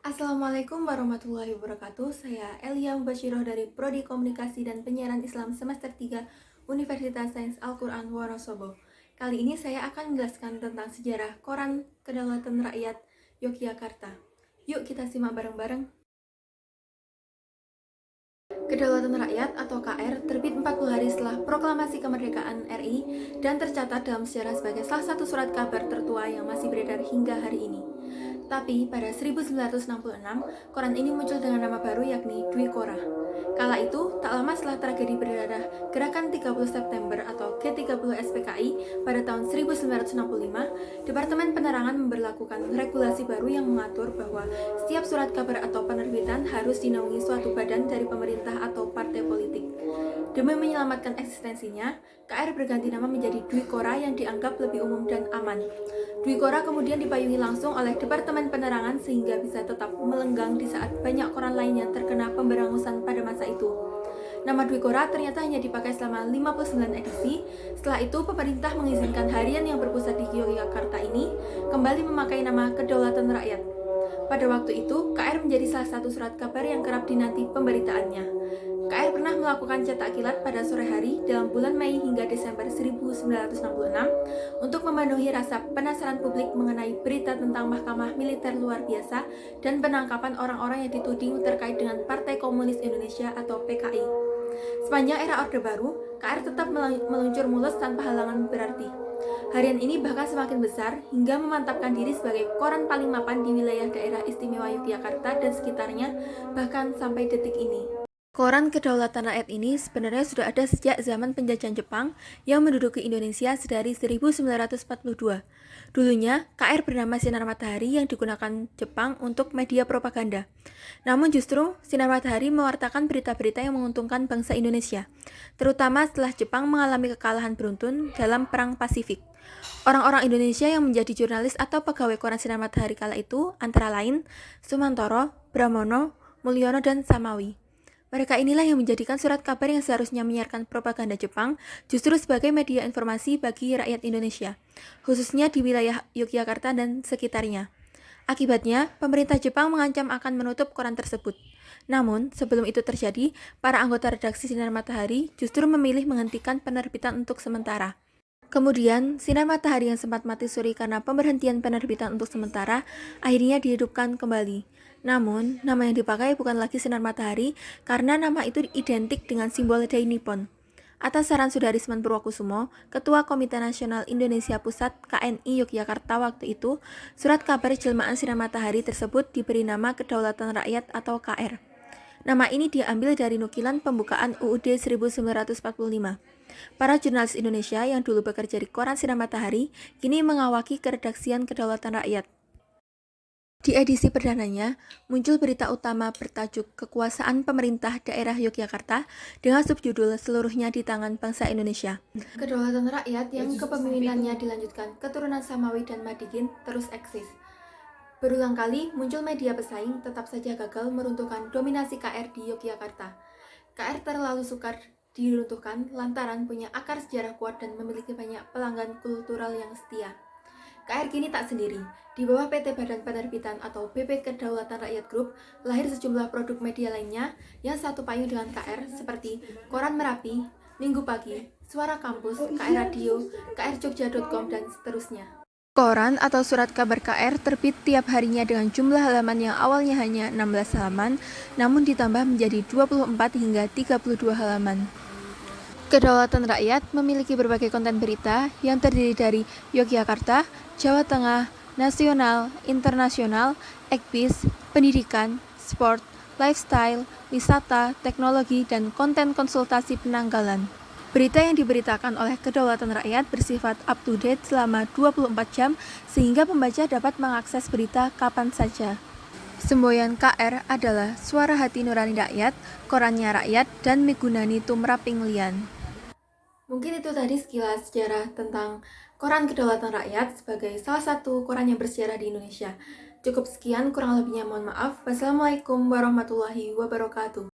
Assalamualaikum warahmatullahi wabarakatuh. Saya Elia Mubashiroh dari Prodi Komunikasi dan Penyiaran Islam Semester 3 Universitas Sains Al-Quran Wonosobo. Kali ini saya akan menjelaskan tentang sejarah Koran Kedaulatan Rakyat Yogyakarta. Yuk kita simak bareng-bareng. Kedaulatan Rakyat atau KR terbit 40 hari setelah proklamasi kemerdekaan RI dan tercatat dalam sejarah sebagai salah satu surat kabar tertua yang masih beredar hingga hari ini. Tapi pada 1966, koran ini muncul dengan nama baru yakni Dwi Korah. Kala itu, tak lama setelah tragedi berdarah Gerakan 30 September atau G30 SPKI pada tahun 1965, Departemen Penerangan memberlakukan regulasi baru yang mengatur bahwa setiap surat kabar atau penerbitan harus dinaungi suatu badan dari pemerintah atau partai politik. Demi menyelamatkan eksistensinya, KR berganti nama menjadi Dwi Korah yang dianggap lebih umum dan aman. Dwi Korah kemudian dipayungi langsung oleh Departemen Penerangan sehingga bisa tetap melenggang di saat banyak koran lainnya terkena pemberangusan pada masa itu. Nama Dwi Korah ternyata hanya dipakai selama 59 edisi. Setelah itu, pemerintah mengizinkan harian yang berpusat di Yogyakarta ini kembali memakai nama Kedaulatan Rakyat. Pada waktu itu, KR menjadi salah satu surat kabar yang kerap dinanti pemberitaannya. KR pernah melakukan cetak kilat pada sore hari dalam bulan Mei hingga Desember 1966 untuk memenuhi rasa penasaran publik mengenai berita tentang mahkamah militer luar biasa dan penangkapan orang-orang yang dituding terkait dengan Partai Komunis Indonesia atau PKI. Sepanjang era Orde Baru, KR tetap meluncur mulus tanpa halangan berarti. Harian ini bahkan semakin besar hingga memantapkan diri sebagai koran paling mapan di wilayah daerah istimewa Yogyakarta dan sekitarnya, bahkan sampai detik ini. Koran Kedaulatan Rakyat ini sebenarnya sudah ada sejak zaman penjajahan Jepang yang menduduki Indonesia sedari 1942. Dulunya, KR bernama Sinar Matahari yang digunakan Jepang untuk media propaganda. Namun justru, Sinar Matahari mewartakan berita-berita yang menguntungkan bangsa Indonesia, terutama setelah Jepang mengalami kekalahan beruntun dalam Perang Pasifik. Orang-orang Indonesia yang menjadi jurnalis atau pegawai koran Sinar Matahari kala itu antara lain Sumantoro, Bramono, Mulyono, dan Samawi. Mereka inilah yang menjadikan surat kabar yang seharusnya menyiarkan propaganda Jepang justru sebagai media informasi bagi rakyat Indonesia, khususnya di wilayah Yogyakarta dan sekitarnya. Akibatnya, pemerintah Jepang mengancam akan menutup koran tersebut. Namun, sebelum itu terjadi, para anggota redaksi Sinar Matahari justru memilih menghentikan penerbitan untuk sementara. Kemudian, Sinar Matahari yang sempat mati suri karena pemberhentian penerbitan untuk sementara, akhirnya dihidupkan kembali. Namun, nama yang dipakai bukan lagi Sinar Matahari karena nama itu identik dengan simbol Dai Nippon. Atas saran Sudarisman Purwokusumo, Ketua Komite Nasional Indonesia Pusat KNI Yogyakarta waktu itu, surat kabar jelmaan Sinar Matahari tersebut diberi nama Kedaulatan Rakyat atau KR. Nama ini diambil dari nukilan pembukaan UUD 1945. Para jurnalis Indonesia yang dulu bekerja di koran Sinar Matahari kini mengawaki keredaksian Kedaulatan Rakyat. Di edisi perdananya, muncul berita utama bertajuk Kekuasaan Pemerintah Daerah Yogyakarta dengan subjudul Seluruhnya di Tangan Bangsa Indonesia. Kedaulatan rakyat yang kepemimpinannya dilanjutkan keturunan Samawi dan Madikin terus eksis. Berulang kali muncul media pesaing tetap saja gagal meruntuhkan dominasi KR di Yogyakarta. KR terlalu sukar diruntuhkan lantaran punya akar sejarah kuat dan memiliki banyak pelanggan kultural yang setia. KR kini tak sendiri. Di bawah PT Badan Penerbitan atau BP Kedaulatan Rakyat Group, lahir sejumlah produk media lainnya yang satu payung dengan KR seperti Koran Merapi, Minggu Pagi, Suara Kampus, KR Radio, krjogja.com, dan seterusnya. Koran atau surat kabar KR terbit tiap harinya dengan jumlah halaman yang awalnya hanya 16 halaman, namun ditambah menjadi 24 hingga 32 halaman. Kedaulatan Rakyat memiliki berbagai konten berita yang terdiri dari Yogyakarta, Jawa Tengah, nasional, internasional, ekbis, pendidikan, sport, lifestyle, wisata, teknologi, dan konten konsultasi penanggalan. Berita yang diberitakan oleh Kedaulatan Rakyat bersifat up-to-date selama 24 jam sehingga pembaca dapat mengakses berita kapan saja. Semboyan KR adalah suara hati nurani rakyat, korannya rakyat, dan migunani tumraping lian. Mungkin itu tadi sekilas sejarah tentang Koran Kedaulatan Rakyat sebagai salah satu koran yang bersejarah di Indonesia. Cukup sekian, kurang lebihnya mohon maaf. Wassalamualaikum warahmatullahi wabarakatuh.